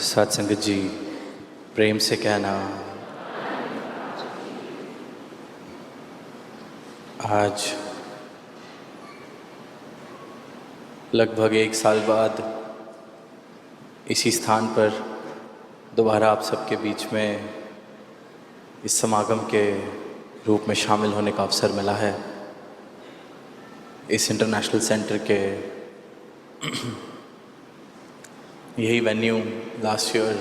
साथ संगत जी, प्रेम से कहना, आज लगभग 1 साल बाद इसी स्थान पर दोबारा आप सबके बीच में इस समागम के रूप में शामिल होने का अवसर मिला है। इस इंटरनेशनल सेंटर के यही वेन्यू लास्ट ईयर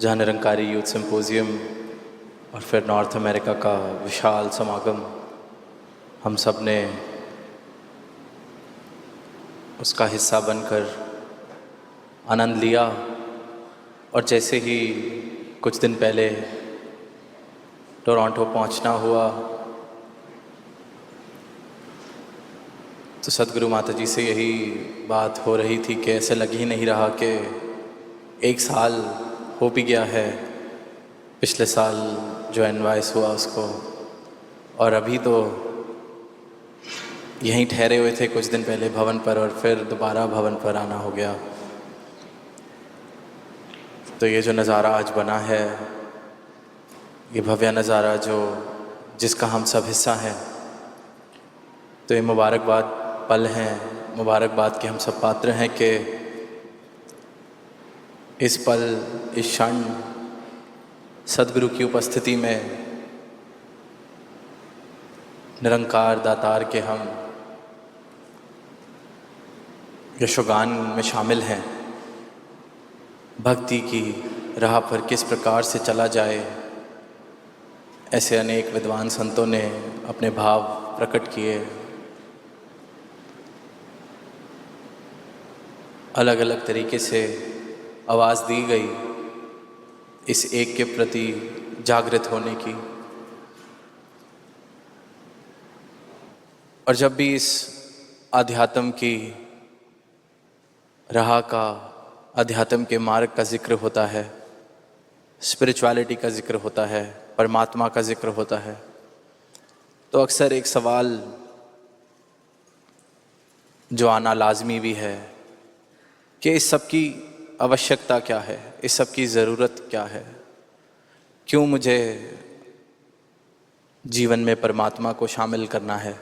जहाँ निरंकारी यूथ सिंपोजियम और फिर नॉर्थ अमेरिका का विशाल समागम हम सब ने उसका हिस्सा बनकर आनंद लिया। और जैसे ही कुछ दिन पहले टोरंटो पहुंचना हुआ तो सदगुरु माता जी से यही बात हो रही थी कि ऐसे लग ही नहीं रहा कि 1 साल हो भी गया है पिछले साल जो एनवाइस हुआ उसको, और अभी तो यहीं ठहरे हुए थे कुछ दिन पहले भवन पर और फिर दोबारा भवन पर आना हो गया। तो ये जो नज़ारा आज बना है, ये भव्य नज़ारा जिसका हम सब हिस्सा हैं, तो ये मुबारकबाद पल हैं, मुबारकबाद के हम सब पात्र हैं कि इस पल, इस क्षण सदगुरु की उपस्थिति में निरंकार दातार के हम यशोगान में शामिल हैं। भक्ति की राह पर किस प्रकार से चला जाए, ऐसे अनेक विद्वान संतों ने अपने भाव प्रकट किए। अलग अलग तरीके से आवाज़ दी गई इस एक के प्रति जागृत होने की। और जब भी इस आध्यात्म की राह का, आध्यात्म के मार्ग का जिक्र होता है, स्पिरिचुअलिटी का जिक्र होता है, परमात्मा का जिक्र होता है, तो अक्सर एक सवाल जो आना लाजमी भी है कि इस सब की आवश्यकता क्या है, इस सब की ज़रूरत क्या है, क्यों मुझे जीवन में परमात्मा को शामिल करना है,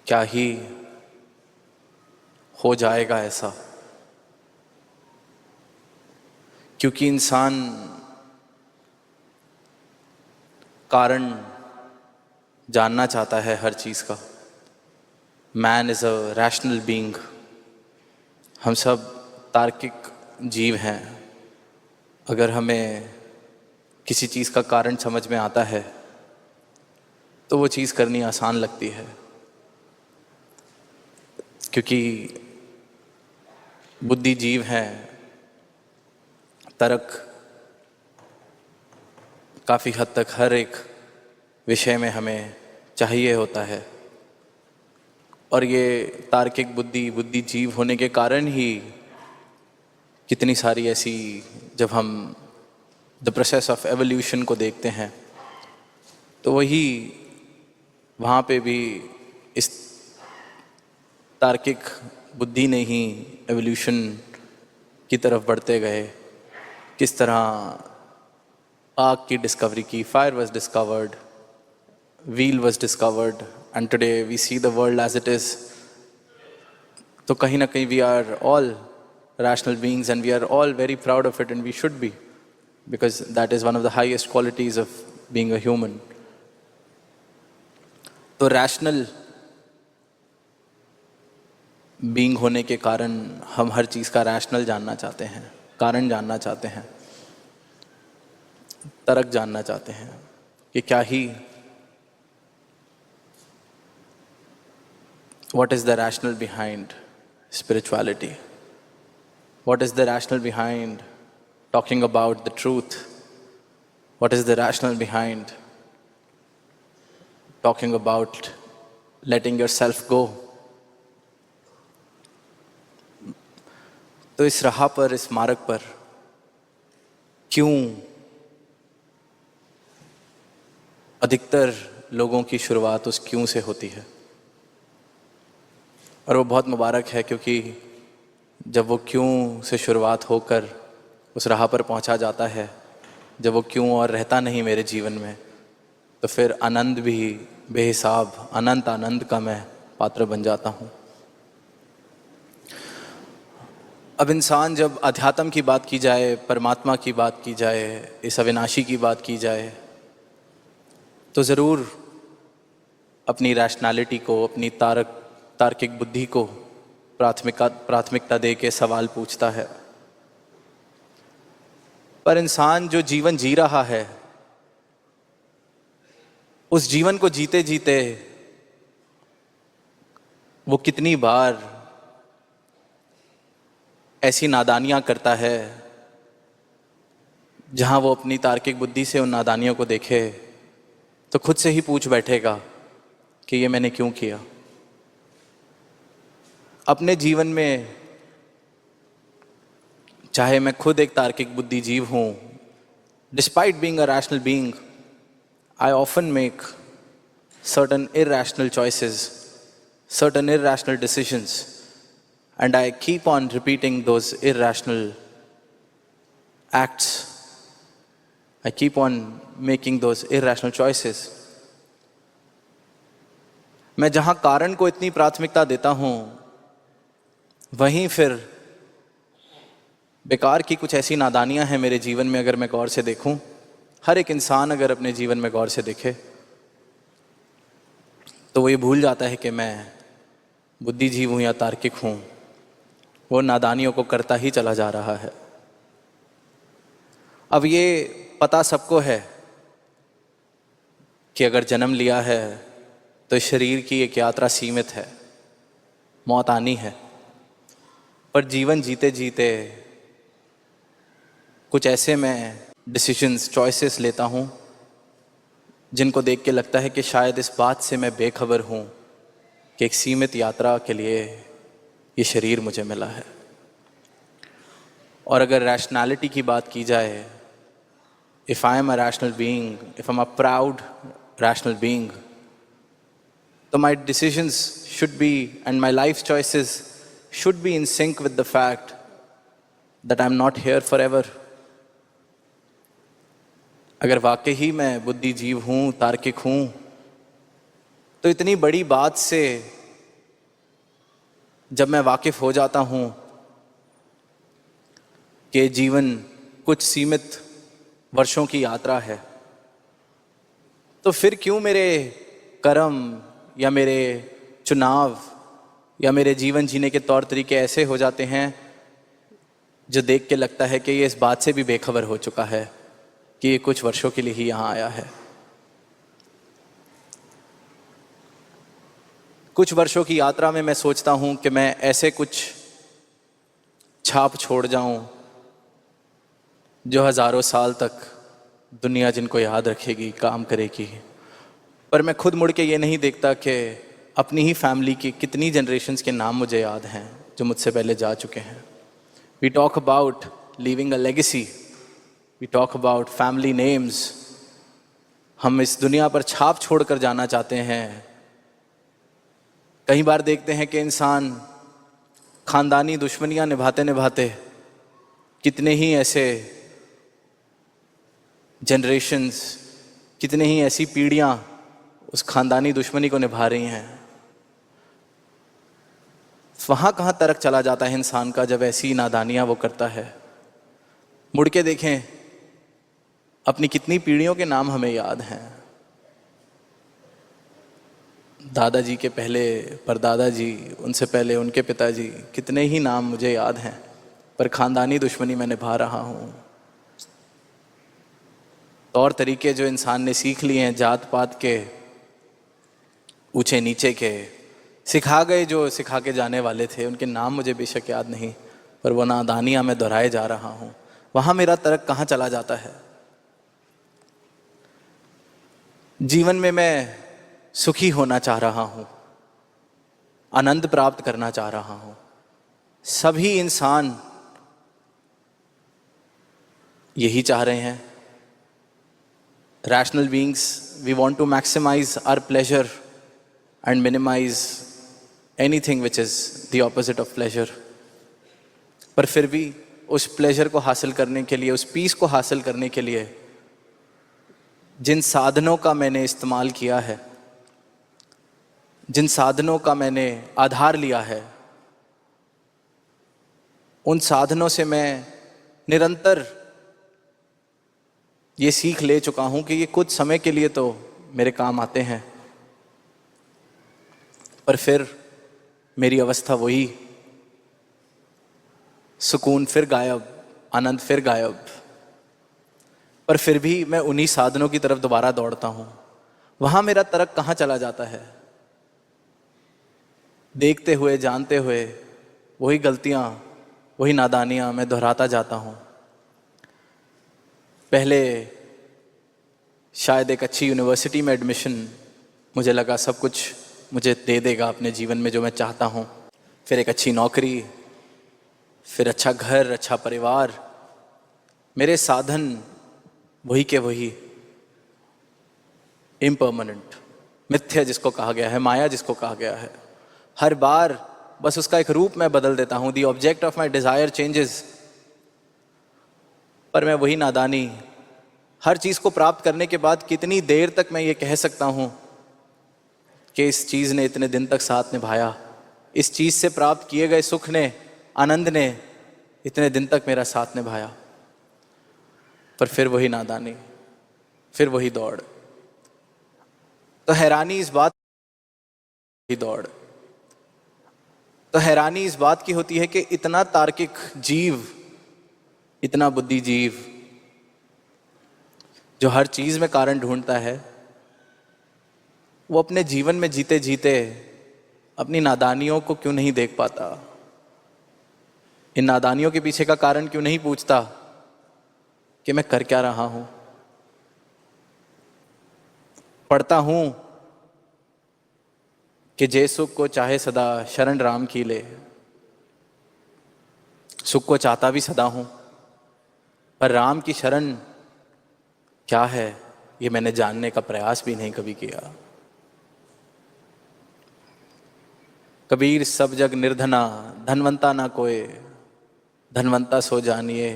क्या ही हो जाएगा ऐसा। क्योंकि इंसान कारण जानना चाहता है हर चीज़ का। Man is a rational being. हम सब तार्किक जीव हैं। अगर हमें किसी चीज़ का कारण समझ में आता है तो वो चीज़ करनी आसान लगती है, क्योंकि बुद्धिजीव हैं। तर्क काफ़ी हद तक हर एक विषय में हमें चाहिए होता है, और ये तार्किक बुद्धिजीव होने के कारण ही कितनी सारी ऐसी, जब हम द प्रोसेस ऑफ एवोल्यूशन को देखते हैं तो वही वहाँ पे भी इस तार्किक बुद्धि ने ही एवोल्यूशन की तरफ बढ़ते गए। किस तरह आग की डिस्कवरी की, fire was discovered, wheel was discovered, and today we see the world as it is. तो कहीं ना कहीं we are all rational beings and we are all very proud of it, and we should be, because that is one of the highest qualities of being a human. तो rational being होने के कारण हम हर चीज़ का rational जानना चाहते हैं, कारण जानना चाहते हैं, तर्क जानना चाहते हैं कि क्या ही, what is the rational behind spirituality? What is the rational behind talking about the truth? What is the rational behind talking about letting yourself go? तो इस राह पर, इस मार्ग पर क्यों अधिकतर लोगों की शुरुआत उस क्यों से होती है? और वो बहुत मुबारक है, क्योंकि जब वो क्यों से शुरुआत होकर उस राह पर पहुंचा जाता है जब वो क्यों और रहता नहीं मेरे जीवन में, तो फिर आनंद भी बेहिसाब, अनंत आनंद का मैं पात्र बन जाता हूँ। अब इंसान जब अध्यात्म की बात की जाए, परमात्मा की बात की जाए, इस अविनाशी की बात की जाए, तो ज़रूर अपनी रैशनैलिटी को, अपनी तार्किक बुद्धि को प्राथमिकता दे के सवाल पूछता है। पर इंसान जो जीवन जी रहा है, उस जीवन को जीते जीते वो कितनी बार ऐसी नादानियां करता है जहां वो अपनी तार्किक बुद्धि से उन नादानियों को देखे तो खुद से ही पूछ बैठेगा कि ये मैंने क्यों किया। अपने जीवन में चाहे मैं खुद एक तार्किक बुद्धि जीव हूं, despite being a rational being, I often make certain irrational choices, certain irrational decisions, and I keep on repeating those irrational acts. I keep on making those irrational choices. मैं जहां कारण को इतनी प्राथमिकता देता हूं, वहीं फिर बेकार की कुछ ऐसी नादानियां हैं मेरे जीवन में। अगर मैं गौर से देखूं, हर एक इंसान अगर अपने जीवन में गौर से देखे तो वो ये भूल जाता है कि मैं बुद्धिजीव हूं या तार्किक हूं। वो नादानियों को करता ही चला जा रहा है। अब ये पता सबको है कि अगर जन्म लिया है तो शरीर की एक यात्रा सीमित है, मौत आनी है। पर जीवन जीते जीते कुछ ऐसे मैं डिसीजंस, चॉइसेस लेता हूं जिनको देख के लगता है कि शायद इस बात से मैं बेखबर हूं कि एक सीमित यात्रा के लिए ये शरीर मुझे मिला है। और अगर रैशनैलिटी की बात की जाए, if I am a rational being, if I am a proud rational being, तो my decisions should be and my life choices should be in sync with the fact that I am not here forever. अगर वाकई ही मैं बुद्धिजीव हूं, तार्किक हूं, तो इतनी बड़ी बात से जब मैं वाकिफ हो जाता हूं कि जीवन कुछ सीमित वर्षों की यात्रा है, तो फिर क्यों मेरे कर्म या मेरे चुनाव या मेरे जीवन जीने के तौर तरीके ऐसे हो जाते हैं जो देख के लगता है कि ये इस बात से भी बेखबर हो चुका है कि ये कुछ वर्षों के लिए ही यहाँ आया है। कुछ वर्षों की यात्रा में मैं सोचता हूँ कि मैं ऐसे कुछ छाप छोड़ जाऊँ जो हज़ारों साल तक दुनिया जिनको याद रखेगी, काम करेगी। पर मैं खुद मुड़ के ये नहीं देखता कि अपनी ही फैमिली की कितनी जनरेशन्स के नाम मुझे याद हैं जो मुझसे पहले जा चुके हैं। We talk about leaving a legacy, we talk about family names. हम इस दुनिया पर छाप छोड़कर जाना चाहते हैं। कई बार देखते हैं कि इंसान खानदानी दुश्मनियां निभाते निभाते कितने ही ऐसे जनरेशन्स, कितने ही ऐसी पीढ़ियां उस खानदानी दुश्मनी को निभा रही हैं। वहाँ कहाँ तर्क चला जाता है इंसान का जब ऐसी नादानियां वो करता है। मुड़ के देखें, अपनी कितनी पीढ़ियों के नाम हमें याद हैं। दादाजी के पहले परदादा जी, उनसे पहले उनके पिताजी, कितने ही नाम मुझे याद हैं, पर खानदानी दुश्मनी मैं निभा रहा हूँ। तौर तरीके जो इंसान ने सीख लिए हैं, जात पात के, ऊंचे नीचे के, सिखा गए जो सिखा के जाने वाले थे, उनके नाम मुझे बेशक याद नहीं, पर वो नादानियाँ मैं दोहराए जा रहा हूँ। वहाँ मेरा तर्क कहाँ चला जाता है। जीवन में मैं सुखी होना चाह रहा हूं, आनंद प्राप्त करना चाह रहा हूं। सभी इंसान यही चाह रहे हैं। Rational beings, we want to maximise our pleasure and minimise anything which is the opposite of pleasure. पर फिर भी उस प्लेजर को हासिल करने के लिए, उस पीस को हासिल करने के लिए जिन साधनों का मैंने इस्तेमाल किया है, जिन साधनों का मैंने आधार लिया है, उन साधनों से मैं निरंतर ये सीख ले चुका हूं कि ये कुछ समय के लिए तो मेरे काम आते हैं, पर फिर मेरी अवस्था वही, सुकून फिर गायब, आनंद फिर गायब। पर फिर भी मैं उन्हीं साधनों की तरफ दोबारा दौड़ता हूं। वहां मेरा तर्क कहां चला जाता है? देखते हुए, जानते हुए वही गलतियां, वही नादानियां मैं दोहराता जाता हूं। पहले शायद एक अच्छी यूनिवर्सिटी में एडमिशन, मुझे लगा सब कुछ मुझे दे देगा अपने जीवन में जो मैं चाहता हूं। फिर एक अच्छी नौकरी, फिर अच्छा घर, अच्छा परिवार। मेरे साधन वही के वही, इम्पर्मानेंट, मिथ्या जिसको कहा गया है, माया जिसको कहा गया है। हर बार बस उसका एक रूप मैं बदल देता हूं। The object of my desire changes, पर मैं वही नादानी। हर चीज को प्राप्त करने के बाद कितनी देर तक मैं ये कह सकता हूं कि इस चीज ने इतने दिन तक साथ निभाया, इस चीज से प्राप्त किए गए सुख ने, आनंद ने इतने दिन तक मेरा साथ निभाया। पर फिर वही नादानी, फिर वही दौड़। तो हैरानी इस बात की दौड़, तो हैरानी इस बात की होती है कि इतना तार्किक जीव, इतना बुद्धिजीव जो हर चीज में कारण ढूंढता है, वो अपने जीवन में जीते जीते अपनी नादानियों को क्यों नहीं देख पाता? इन नादानियों के पीछे का कारण क्यों नहीं पूछता कि मैं कर क्या रहा हूं? पढ़ता हूं कि जे सुख को चाहे सदा शरण राम की ले। सुख को चाहता भी सदा हूं, पर राम की शरण क्या है ये मैंने जानने का प्रयास भी नहीं कभी किया। कबीर सब जग निर्धना, धनवंता ना कोय, धनवंता सो जानिए,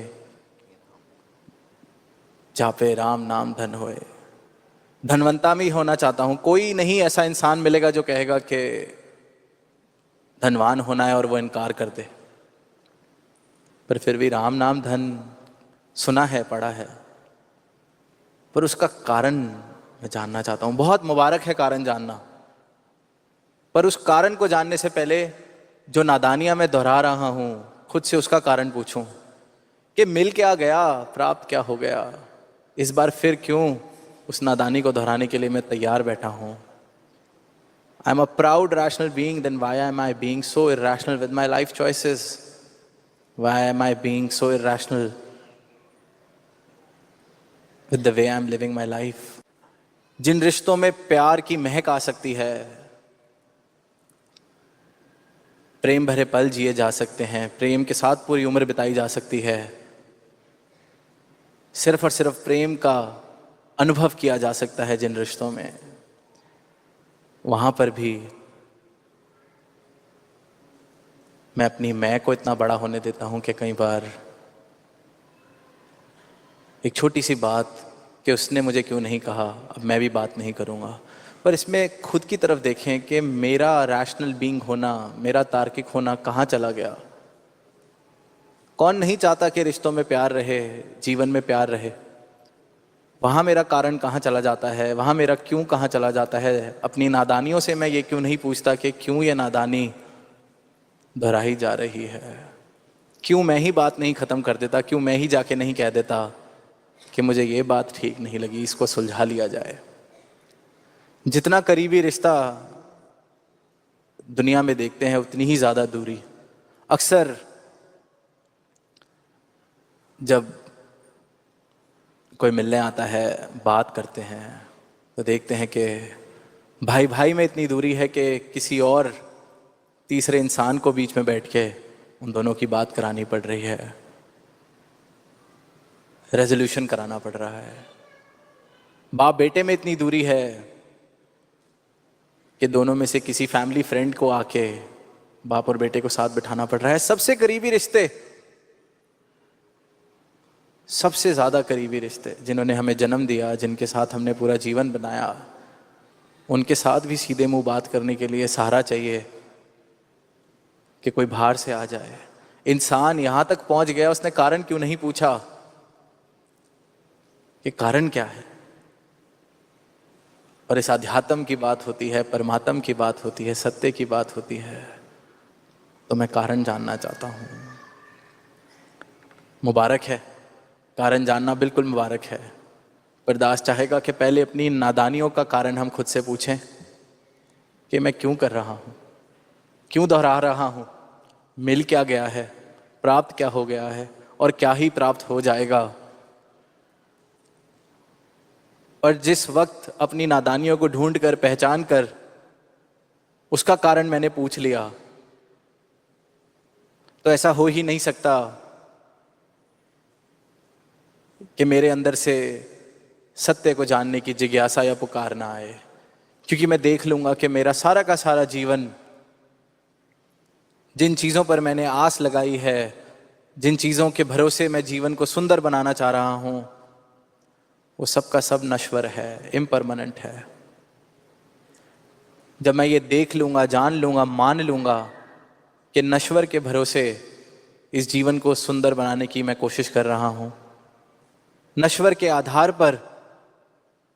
जापे राम नाम धन होए। धनवंता में ही होना चाहता हूं। कोई नहीं ऐसा इंसान मिलेगा जो कहेगा कि धनवान होना है और वो इनकार कर दे। पर फिर भी राम नाम धन सुना है, पढ़ा है, पर उसका कारण मैं जानना चाहता हूं। बहुत मुबारक है कारण जानना, पर उस कारण को जानने से पहले जो नादानियां मैं दोहरा रहा हूं, खुद से उसका कारण पूछूं कि मिल क्या गया, प्राप्त क्या हो गया। इस बार फिर क्यों उस नादानी को दोहराने के लिए मैं तैयार बैठा हूं। I am a proud rational being, then why am I being so irrational with my life choices? Why am I being so irrational with the way I am living my life? जिन रिश्तों में प्यार की महक आ सकती है, प्रेम भरे पल जिए जा सकते हैं, प्रेम के साथ पूरी उम्र बिताई जा सकती है, सिर्फ और सिर्फ प्रेम का अनुभव किया जा सकता है जिन रिश्तों में, वहां पर भी मैं अपनी मैं को इतना बड़ा होने देता हूं कि कई बार एक छोटी सी बात कि उसने मुझे क्यों नहीं कहा, अब मैं भी बात नहीं करूंगा। पर इसमें खुद की तरफ देखें कि मेरा रैशनल बीइंग होना, मेरा तार्किक होना कहाँ चला गया? कौन नहीं चाहता कि रिश्तों में प्यार रहे, जीवन में प्यार रहे? वहाँ मेरा कारण कहाँ चला जाता है? वहाँ मेरा क्यों कहाँ चला जाता है? अपनी नादानियों से मैं ये क्यों नहीं पूछता कि क्यों ये नादानी दोहराई जा रही है? क्यों मैं ही बात नहीं ख़त्म कर देता? क्यों मैं ही जाके नहीं कह देता कि मुझे ये बात ठीक नहीं लगी, इसको सुलझा लिया जाए? जितना करीबी रिश्ता दुनिया में देखते हैं, उतनी ही ज़्यादा दूरी। अक्सर जब कोई मिलने आता है, बात करते हैं, तो देखते हैं कि भाई भाई में इतनी दूरी है कि किसी और तीसरे इंसान को बीच में बैठ के उन दोनों की बात करानी पड़ रही है, रेजोल्यूशन कराना पड़ रहा है। बाप बेटे में इतनी दूरी है कि दोनों में से किसी फैमिली फ्रेंड को आके बाप और बेटे को साथ बिठाना पड़ रहा है। सबसे करीबी रिश्ते सबसे ज़्यादा करीबी रिश्ते, जिन्होंने हमें जन्म दिया, जिनके साथ हमने पूरा जीवन बनाया, उनके साथ भी सीधे मुंह बात करने के लिए सहारा चाहिए कि कोई बाहर से आ जाए। इंसान यहां तक पहुंच गया, उसने कारण क्यों नहीं पूछा कि कारण क्या है। और इस अध्यात्म की बात होती है, परमात्म की बात होती है, सत्य की बात होती है, तो मैं कारण जानना चाहता हूं। मुबारक है, कारण जानना बिल्कुल मुबारक है। पर दास चाहेगा कि पहले अपनी नादानियों का कारण हम खुद से पूछें कि मैं क्यों कर रहा हूं, क्यों दोहरा रहा हूं, मिल क्या गया है, प्राप्त क्या हो गया है, और क्या ही प्राप्त हो जाएगा। और जिस वक्त अपनी नादानियों को ढूंढ कर, पहचान कर उसका कारण मैंने पूछ लिया, तो ऐसा हो ही नहीं सकता कि मेरे अंदर से सत्य को जानने की जिज्ञासा या पुकार ना आए। क्योंकि मैं देख लूंगा कि मेरा सारा का सारा जीवन, जिन चीज़ों पर मैंने आस लगाई है, जिन चीज़ों के भरोसे मैं जीवन को सुंदर बनाना चाह रहा हूं, वो सब का सब नश्वर है, इम्परमानेंट है। जब मैं ये देख लूंगा, जान लूंगा, मान लूंगा कि नश्वर के भरोसे इस जीवन को सुंदर बनाने की मैं कोशिश कर रहा हूं, नश्वर के आधार पर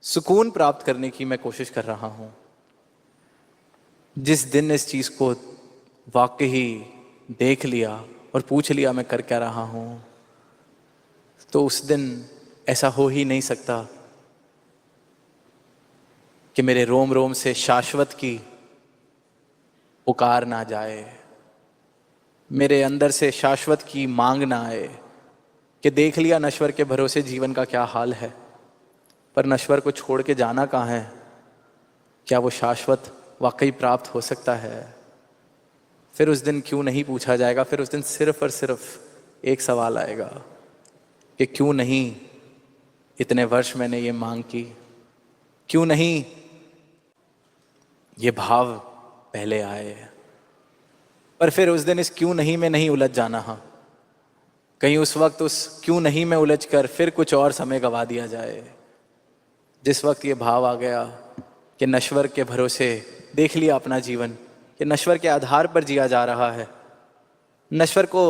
सुकून प्राप्त करने की मैं कोशिश कर रहा हूं, जिस दिन इस चीज को वाकई देख लिया और पूछ लिया मैं कर क्या रहा हूं, तो उस दिन ऐसा हो ही नहीं सकता कि मेरे रोम रोम से शाश्वत की पुकार ना जाए, मेरे अंदर से शाश्वत की मांग ना आए कि देख लिया नश्वर के भरोसे जीवन का क्या हाल है, पर नश्वर को छोड़ के जाना कहाँ है, क्या वो शाश्वत वाकई प्राप्त हो सकता है। फिर उस दिन क्यों नहीं पूछा जाएगा, फिर उस दिन सिर्फ और सिर्फ एक सवाल आएगा कि क्यों नहीं इतने वर्ष मैंने ये मांग की, क्यों नहीं ये भाव पहले आए। पर फिर उस दिन इस क्यों नहीं में नहीं उलझ जाना, हाँ कहीं उस वक्त उस क्यों नहीं में उलझ कर फिर कुछ और समय गवा दिया जाए। जिस वक्त ये भाव आ गया कि नश्वर के भरोसे देख लिया अपना जीवन, कि नश्वर के आधार पर जिया जा रहा है, नश्वर को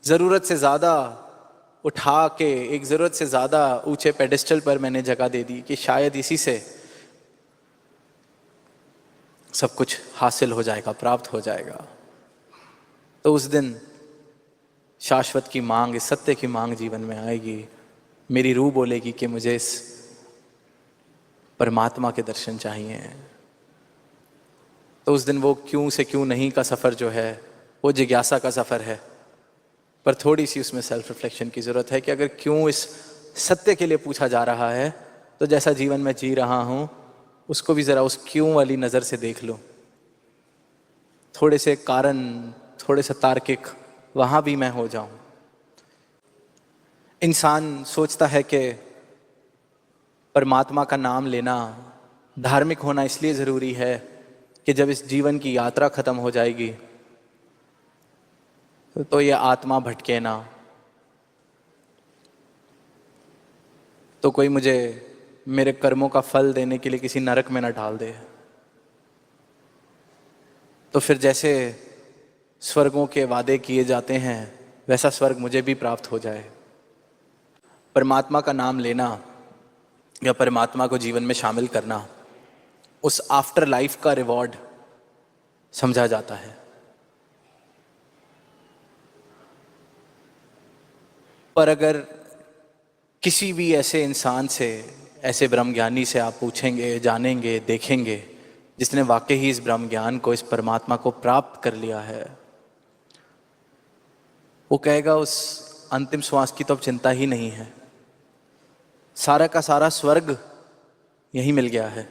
जरूरत से ज्यादा उठा के एक जरूरत से ज्यादा ऊंचे पेडिस्टल पर मैंने जगह दे दी कि शायद इसी से सब कुछ हासिल हो जाएगा, प्राप्त हो जाएगा। तो उस दिन शाश्वत की मांग, इस सत्य की मांग जीवन में आएगी। मेरी रूह बोलेगी कि मुझे इस परमात्मा के दर्शन चाहिए। तो उस दिन वो क्यों से क्यों नहीं का सफ़र जो है वो जिज्ञासा का सफ़र है, पर थोड़ी सी उसमें सेल्फ रिफ्लेक्शन की ज़रूरत है कि अगर क्यों इस सत्य के लिए पूछा जा रहा है, तो जैसा जीवन में जी रहा हूँ उसको भी ज़रा उस क्यों वाली नज़र से देख लूँ। थोड़े से कारण, थोड़े से तार्किक वहाँ भी मैं हो जाऊँ। इंसान सोचता है कि परमात्मा का नाम लेना, धार्मिक होना इसलिए ज़रूरी है कि जब इस जीवन की यात्रा ख़त्म हो जाएगी तो ये आत्मा भटके ना, तो कोई मुझे मेरे कर्मों का फल देने के लिए किसी नरक में न डाल दे। तो फिर जैसे स्वर्गों के वादे किए जाते हैं वैसा स्वर्ग मुझे भी प्राप्त हो जाए। परमात्मा का नाम लेना या परमात्मा को जीवन में शामिल करना उस आफ्टर लाइफ का रिवॉर्ड समझा जाता है। पर अगर किसी भी ऐसे इंसान से, ऐसे ब्रह्मज्ञानी से आप पूछेंगे, जानेंगे, देखेंगे जिसने वाकई ही इस ब्रह्म ज्ञान को, इस परमात्मा को प्राप्त कर लिया है, वो कहेगा उस अंतिम श्वास की तो अब चिंता ही नहीं है, सारा का सारा स्वर्ग यही मिल गया है,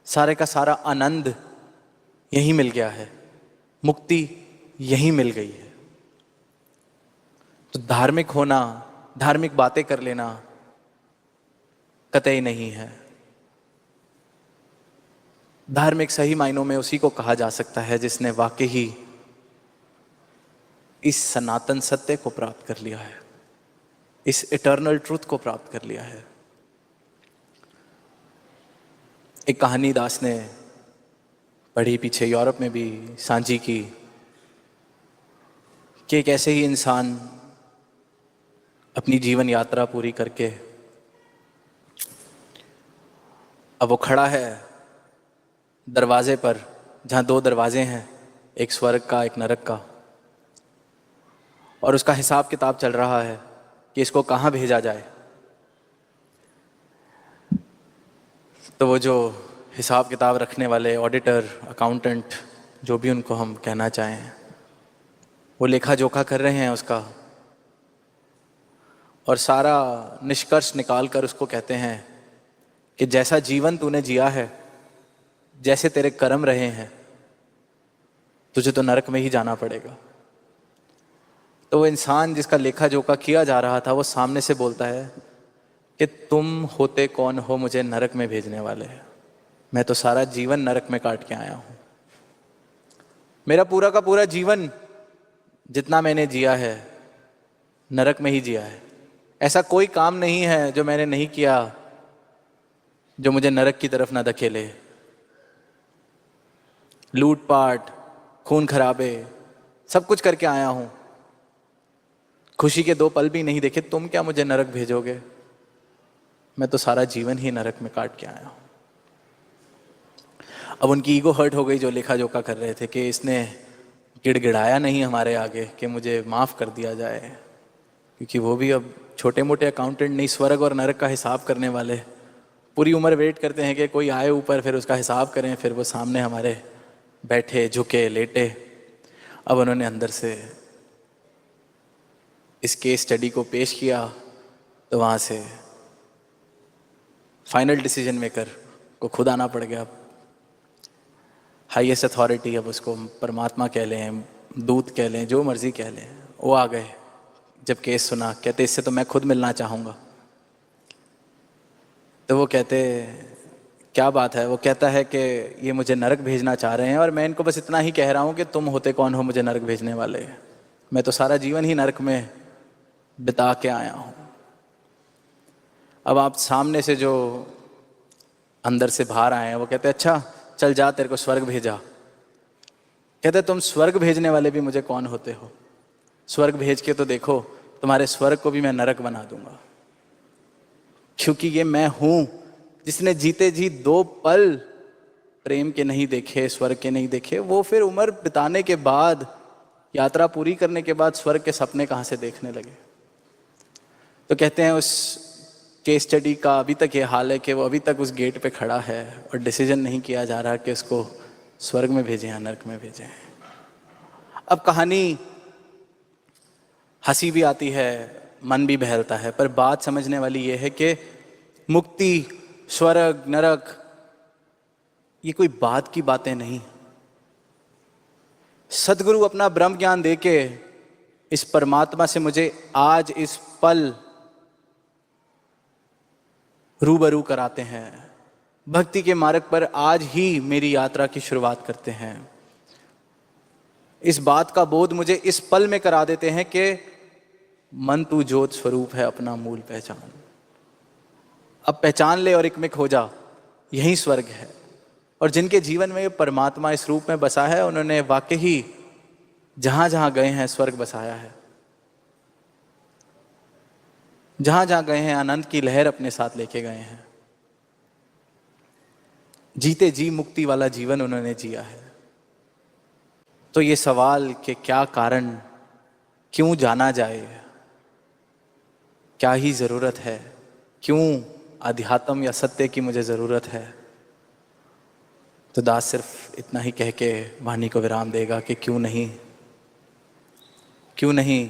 सारे का सारा आनंद यही मिल गया है, मुक्ति यही मिल गई है। तो धार्मिक होना, धार्मिक बातें कर लेना कतई नहीं है। धार्मिक सही मायनों में उसी को कहा जा सकता है जिसने वाकई ही इस सनातन सत्य को प्राप्त कर लिया है, इस इटर्नल ट्रूथ को प्राप्त कर लिया है। एक कहानी दास ने पढ़ी पीछे यूरोप में भी सांझी की कि एक ऐसे ही इंसान अपनी जीवन यात्रा पूरी करके अब वो खड़ा है दरवाजे पर, जहाँ दो दरवाजे हैं, एक स्वर्ग का एक नरक का, और उसका हिसाब किताब चल रहा है कि इसको कहाँ भेजा जाए। तो वो जो हिसाब किताब रखने वाले ऑडिटर, अकाउंटेंट, जो भी उनको हम कहना चाहें, वो लेखा जोखा कर रहे हैं उसका, और सारा निष्कर्ष निकाल कर उसको कहते हैं कि जैसा जीवन तूने जिया है, जैसे तेरे कर्म रहे हैं, तुझे तो नरक में ही जाना पड़ेगा। तो वो इंसान जिसका लेखा जोखा किया जा रहा था, वो सामने से बोलता है कि तुम होते कौन हो मुझे नरक में भेजने वाले? मैं तो सारा जीवन नरक में काट के आया हूं। मेरा पूरा का पूरा जीवन जितना मैंने जिया है नरक में ही जिया है। ऐसा कोई काम नहीं है जो मैंने नहीं किया जो मुझे नरक की तरफ ना धकेले। लूटपाट, खून खराबे, सब कुछ करके आया हूं, खुशी के 2 पल भी नहीं देखे, तुम क्या मुझे नरक भेजोगे? मैं तो सारा जीवन ही नरक में काट के आया हूं। अब उनकी ईगो हर्ट हो गई जो लेखा जोखा कर रहे थे कि इसने गिड़गिड़ाया नहीं हमारे आगे कि मुझे माफ़ कर दिया जाए, क्योंकि वो भी अब छोटे मोटे अकाउंटेंट नहीं, स्वर्ग और नरक का हिसाब करने वाले पूरी उम्र वेट करते हैं कि कोई आए ऊपर, फिर उसका हिसाब करें, फिर वो सामने हमारे बैठे, झुके, लेटे। अब उन्होंने अंदर से इस केस स्टडी को पेश किया, तो वहाँ से फाइनल डिसीजन मेकर को खुद आना पड़ गया। हाईएस्ट अथॉरिटी, अब उसको परमात्मा कह लें, दूत कह लें, जो मर्जी कह लें, वो आ गए। जब केस सुना, कहते इससे तो मैं खुद मिलना चाहूँगा। तो वो कहते क्या बात है? वो कहता है कि ये मुझे नरक भेजना चाह रहे हैं और मैं इनको बस इतना ही कह रहा हूँ कि तुम होते कौन हो मुझे नरक भेजने वाले? मैं तो सारा जीवन ही नरक में बिता के आया हूँ। अब आप सामने से जो अंदर से बाहर आए हैं वो कहते अच्छा चल जा, तेरे को स्वर्ग भेजा। कहते तुम स्वर्ग भेजने वाले भी मुझे कौन होते हो? स्वर्ग भेज के तो देखो, तुम्हारे स्वर्ग को भी मैं नरक बना दूंगा, क्योंकि ये मैं हूं जिसने जीते जी 2 पल प्रेम के नहीं देखे, स्वर्ग के नहीं देखे। वो फिर उम्र बिताने के बाद, यात्रा पूरी करने के बाद स्वर्ग के सपने कहाँ से देखने लगे? तो कहते हैं उस केस स्टडी का अभी तक ये हाल है कि वो अभी तक उस गेट पे खड़ा है और डिसीजन नहीं किया जा रहा कि उसको स्वर्ग में भेजें या नरक में भेजें। अब कहानी हंसी भी आती है, मन भी बहलता है, पर बात समझने वाली ये है कि मुक्ति, स्वर्ग, नरक, ये कोई बात की बातें नहीं। सदगुरु अपना ब्रह्म ज्ञान देके इस परमात्मा से मुझे आज इस पल रूबरू कराते हैं। भक्ति के मार्ग पर आज ही मेरी यात्रा की शुरुआत करते हैं। इस बात का बोध मुझे इस पल में करा देते हैं कि मन तू ज्योत स्वरूप है, अपना मूल पहचान। अब पहचान ले और एकमिक हो जा, यही स्वर्ग है। और जिनके जीवन में परमात्मा इस रूप में बसा है, उन्होंने वाकई ही जहां जहां गए हैं स्वर्ग बसाया है। जहां जहां गए हैं आनंद की लहर अपने साथ लेके गए हैं। जीते जी मुक्ति वाला जीवन उन्होंने जिया है। तो ये सवाल कि क्या कारण, क्यों जाना जाए, क्या ही जरूरत है, क्यों अध्यात्म या सत्य की मुझे जरूरत है, तो दास सिर्फ इतना ही कह के वाणी को विराम देगा कि क्यों नहीं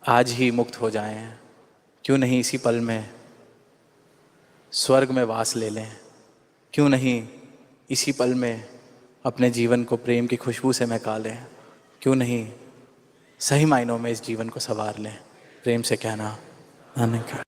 आज ही मुक्त हो जाएं, क्यों नहीं इसी पल में स्वर्ग में वास ले लें, क्यों नहीं इसी पल में अपने जीवन को प्रेम की खुशबू से महका लें, क्यों नहीं सही मायनों में इस जीवन को संवार लें। प्रेम से कहना, आनंद।